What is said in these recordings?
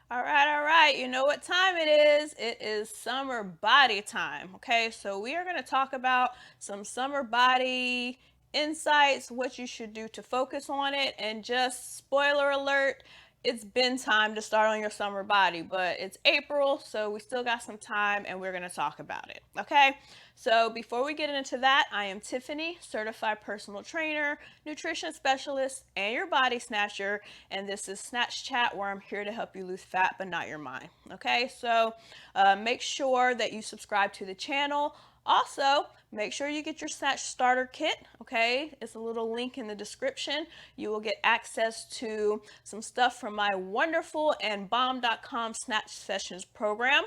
All right. You know what time it is? It is summer body time. Okay, so we are going to talk about some summer body insights, what you should do to focus on it, and just spoiler alert, it's been time to start on your summer body, but it's April, so we still got some time and we're going to talk about it. Okay, so before we get into that, I am Tiffany, certified personal trainer, nutrition specialist, and your body snatcher, and this is Snatch Chat where I'm here to help you lose fat but not your mind. Okay, so make sure that you subscribe to the channel. Also, make sure you get your Snatch Starter Kit, okay? It's a little link in the description. You will get access to some stuff from my wonderful and bomb.com Snatch Sessions program.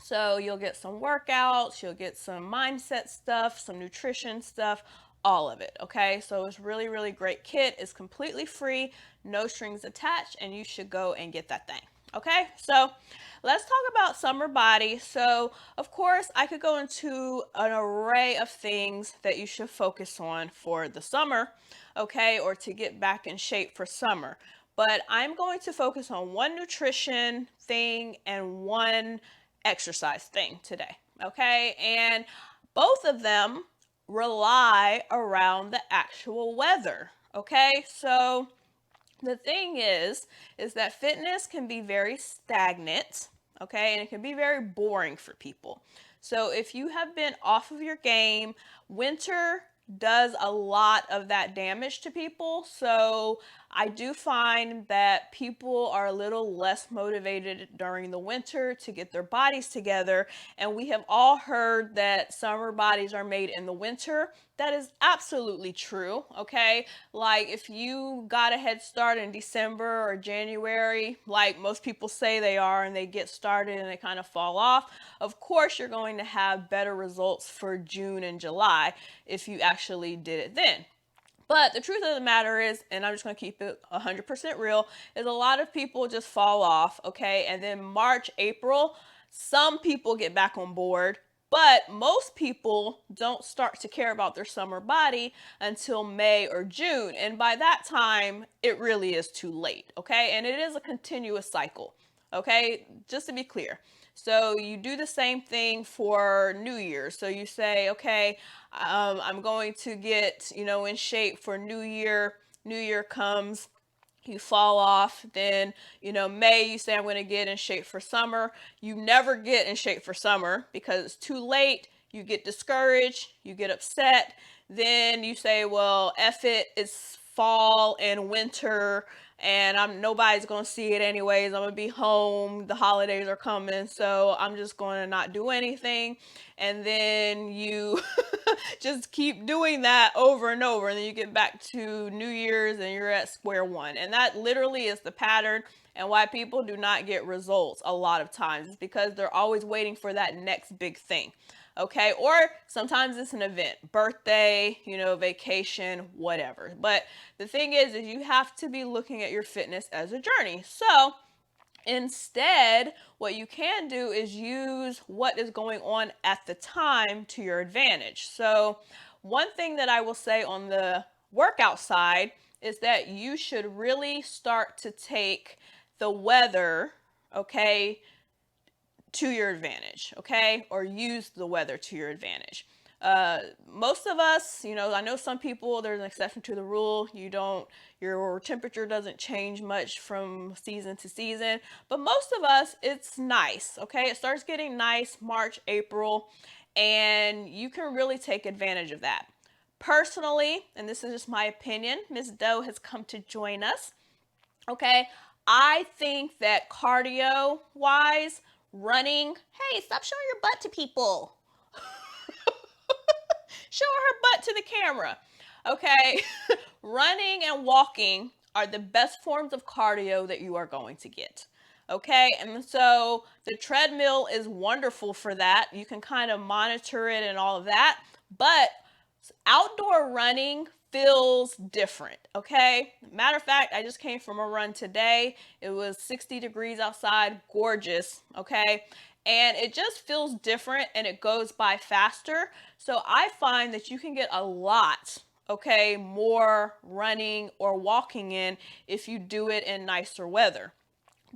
So you'll get some workouts, you'll get some mindset stuff, some nutrition stuff, all of it, okay? So it's really, really great kit. It's completely free, no strings attached, and you should go and get that thing. Okay, so let's talk about summer body. So, of course, I could go into an array of things that you should focus on for the summer, okay, or to get back in shape for summer. But I'm going to focus on one nutrition thing and one exercise thing today, okay? And both of them rely around the actual weather, okay? So the thing is that fitness can be very stagnant, okay? And it can be very boring for people. So if you have been off of your game, winter does a lot of that damage to people. So I do find that people are a little less motivated during the winter to get their bodies together. And we have all heard that summer bodies are made in the winter. That is absolutely true, okay? Like if you got a head start in December or January, like most people say they are, and they get started and they kind of fall off, of course you're going to have better results for June and July if you actually did it then. But the truth of the matter is, and I'm just going to keep it 100% real, is a lot of people just fall off, okay? And then March, April, some people get back on board, but most people don't start to care about their summer body until May or June. And by that time, it really is too late, okay? And it is a continuous cycle, okay? Just to be clear. So you do the same thing for New Year's. So you say, okay, I'm going to get, in shape for New Year. New Year comes, you fall off. Then, May, you say, I'm going to get in shape for summer. You never get in shape for summer because it's too late. You get discouraged, you get upset. Then you say, well, F it, it's fall and winter and I'm nobody's gonna see it anyways. I'm gonna be home. The holidays are coming, so I'm just gonna not do anything. And then you just keep doing that over and over, and then you get back to New Year's and you're at square one. And that literally is the pattern. And why people do not get results a lot of times is because they're always waiting for that next big thing. Okay, or sometimes it's an event, birthday, vacation, whatever. But the thing is you have to be looking at your fitness as a journey. So instead, what you can do is use what is going on at the time to your advantage. So one thing that I will say on the workout side is that you should really start to take the weather, okay, to your advantage, okay? Or use the weather to your advantage. Most of us, I know some people, there's an exception to the rule. Your temperature doesn't change much from season to season, but most of us, it's nice, okay? It starts getting nice March, April, and you can really take advantage of that. Personally, and this is just my opinion, Ms. Doe has come to join us, okay? I think that cardio wise, running, hey, stop showing your butt to people. Show her butt to the camera. Okay, running and walking are the best forms of cardio that you are going to get. Okay, and so the treadmill is wonderful for that. You can kind of monitor it and all of that, but outdoor running feels different. Okay, matter of fact, I just came from a run today. It was 60 degrees outside, gorgeous. Okay, and it just feels different and it goes by faster. So I find that you can get a lot, okay, more running or walking in if you do it in nicer weather.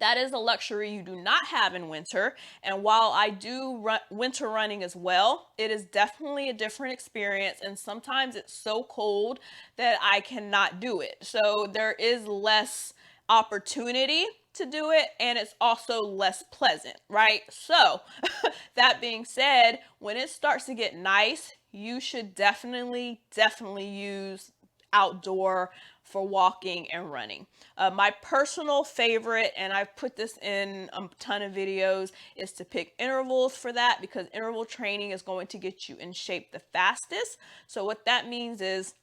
That is a luxury you do not have in winter. And while I do winter running as well, it is definitely a different experience. And sometimes it's so cold that I cannot do it. So there is less opportunity to do it, and it's also less pleasant, right? So that being said, when it starts to get nice, you should definitely use outdoor for walking and running. My personal favorite, and I've put this in a ton of videos, is to pick intervals for that, because interval training is going to get you in shape the fastest. So what that means is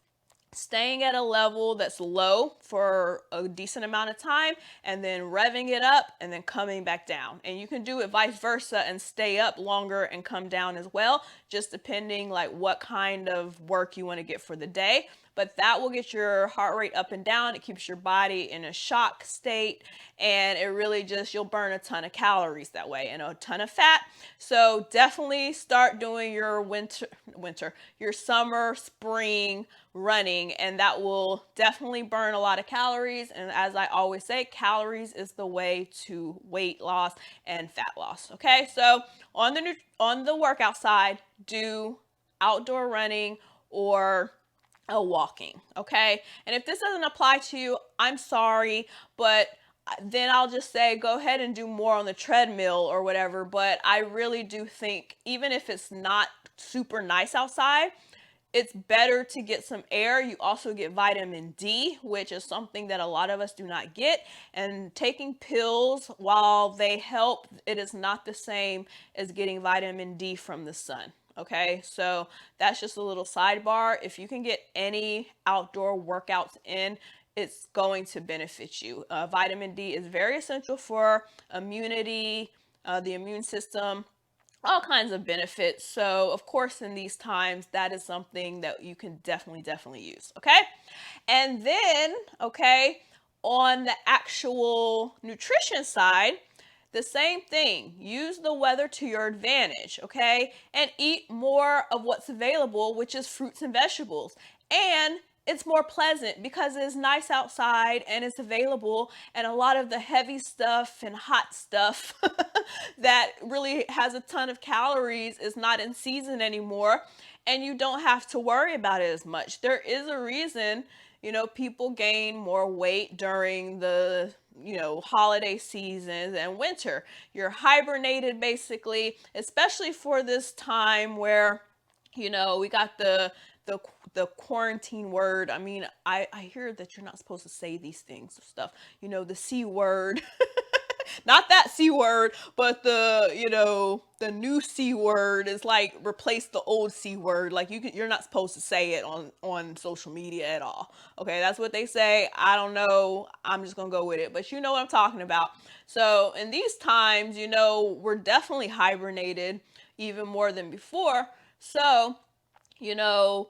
staying at a level that's low for a decent amount of time and then revving it up and then coming back down. And you can do it vice versa and stay up longer and come down as well, just depending like what kind of work you want to get for the day. But that will get your heart rate up and down. It keeps your body in a shock state, and it really just, you'll burn a ton of calories that way and a ton of fat. So definitely start doing your your summer, spring running, and that will definitely burn a lot of calories. And as I always say, calories is the way to weight loss and fat loss. Okay, so on the workout side, do outdoor running or a walking. Okay, and if this doesn't apply to you, I'm sorry, but then I'll just say go ahead and do more on the treadmill or whatever. But I really do think, even if it's not super nice outside, it's better to get some air. You also get vitamin D, which is something that a lot of us do not get. And taking pills, while they help, it is not the same as getting vitamin D from the sun. Okay, so that's just a little sidebar. If you can get any outdoor workouts in, it's going to benefit you. Vitamin D is very essential for immunity, the immune system, all kinds of benefits. So of course, in these times, that is something that you can definitely use. Okay, and then okay, on the actual nutrition side, the same thing. Use the weather to your advantage, okay? And eat more of what's available, which is fruits and vegetables. And it's more pleasant because it's nice outside and it's available, and a lot of the heavy stuff and hot stuff that really has a ton of calories is not in season anymore, and you don't have to worry about it as much. There is a reason, people gain more weight during the holiday seasons and winter. You're hibernated basically, especially for this time where we got the quarantine word. I mean, I hear that you're not supposed to say these things stuff, the C word. Not that C word, but the new C word is like replace the old C word. Like you're not supposed to say it on social media at all. Okay, that's what they say. I don't know. I'm just gonna go with it. But you know what I'm talking about. So in these times, we're definitely hibernated even more than before. So, you know,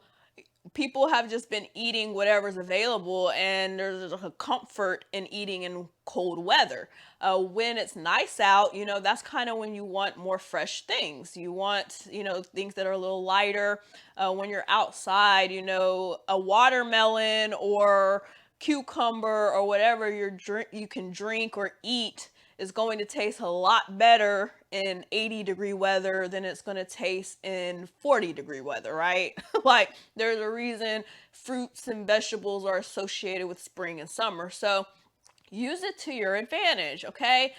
people have just been eating whatever's available, and there's a comfort in eating in cold weather. When it's nice out, that's kind of when you want more fresh things. You want, things that are a little lighter. When you're outside, a watermelon or cucumber or whatever you can drink or eat is going to taste a lot better in 80-degree weather than it's going to taste in 40-degree weather, right? Like, there's a reason fruits and vegetables are associated with spring and summer. So use it to your advantage, okay?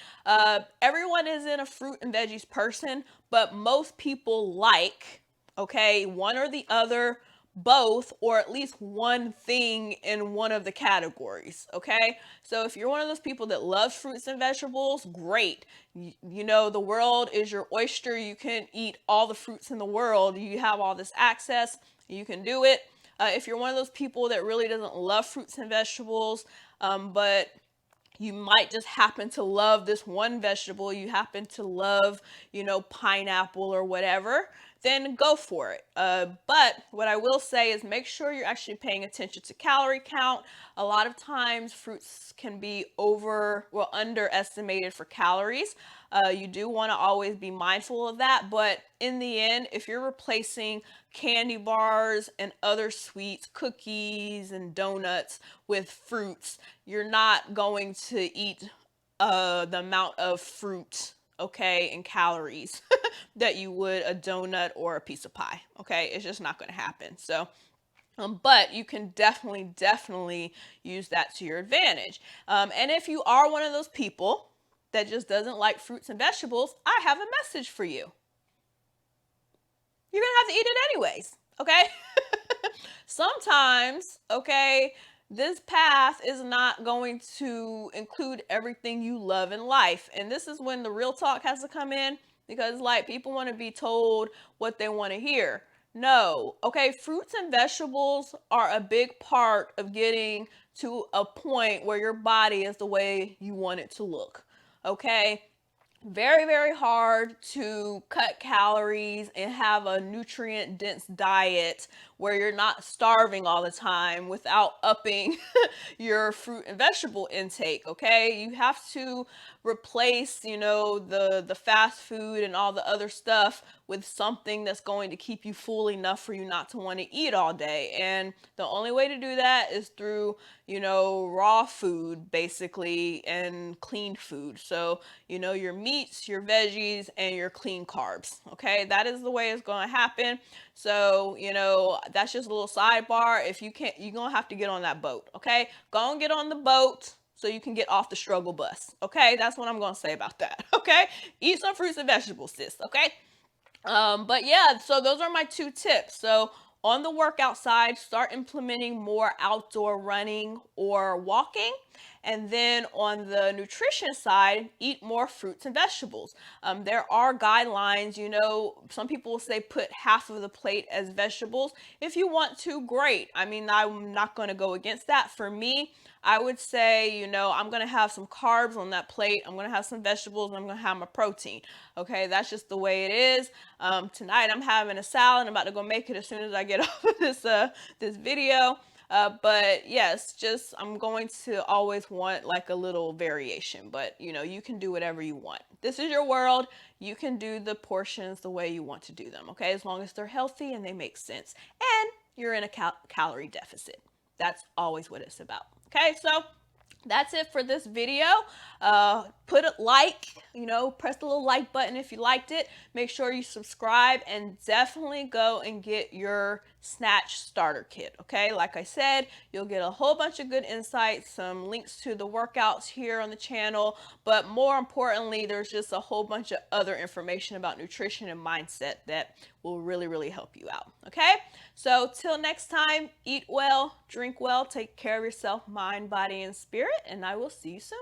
Everyone isn't a fruit and veggies person, but most people like, okay, one or the other, both, or at least one thing in one of the categories, okay? So if you're one of those people that loves fruits and vegetables, great. The world is your oyster. You can eat all the fruits in the world. You have all this access. You can do it. If you're one of those people that really doesn't love fruits and vegetables, but you might just happen to love this one vegetable, you happen to love, pineapple or whatever, then go for it. But what I will say is make sure you're actually paying attention to calorie count. A lot of times fruits can be underestimated for calories. You do want to always be mindful of that. But in the end, if you're replacing candy bars and other sweets, cookies and donuts with fruits, you're not going to eat the amount of fruit, okay, and calories that you would a donut or a piece of pie. Okay, it's just not going to happen. So but you can definitely use that to your advantage. And if you are one of those people that just doesn't like fruits and vegetables, I have a message for you. You're gonna have to eat it anyways, okay? Sometimes, okay, this path is not going to include everything you love in life. And this is when the real talk has to come in, because like people want to be told what they want to hear. No, okay, fruits and vegetables are a big part of getting to a point where your body is the way you want it to look. Okay, very hard to cut calories and have a nutrient dense diet where you're not starving all the time without upping your fruit and vegetable intake. Okay, you have to replace, the fast food and all the other stuff with something that's going to keep you full enough for you not to want to eat all day. And the only way to do that is through, raw food basically, and clean food. So, your meats, your veggies, and your clean carbs. Okay, that is the way it's going to happen. So, that's just a little sidebar. If you can't, you're going to have to get on that boat. Okay, go and get on the boat so you can get off the struggle bus. Okay, that's what I'm going to say about that. Okay, eat some fruits and vegetables, sis. Okay. But yeah, so those are my 2 tips. So on the workout side, start implementing more outdoor running or walking. And then on the nutrition side, eat more fruits and vegetables. There are guidelines, some people will say put half of the plate as vegetables. If you want to, great. I mean, I'm not going to go against that. For me, I would say, I'm going to have some carbs on that plate. I'm going to have some vegetables, and I'm going to have my protein. Okay, that's just the way it is. Tonight I'm having a salad. I'm about to go make it as soon as I get off of this video. But yes, just I'm going to always want like a little variation, but you can do whatever you want. This is your world. You can do the portions the way you want to do them, okay? As long as they're healthy and they make sense and you're in a calorie deficit. That's always what it's about. Okay, so that's it for this video. Put a like, press the little like button if you liked it. Make sure you subscribe, and definitely go and get your Snatch starter kit. Okay, like I said, you'll get a whole bunch of good insights, some links to the workouts here on the channel, but more importantly, there's just a whole bunch of other information about nutrition and mindset that will really help you out. Okay, so till next time, eat well, drink well, take care of yourself, mind, body, and spirit, and I will see you soon.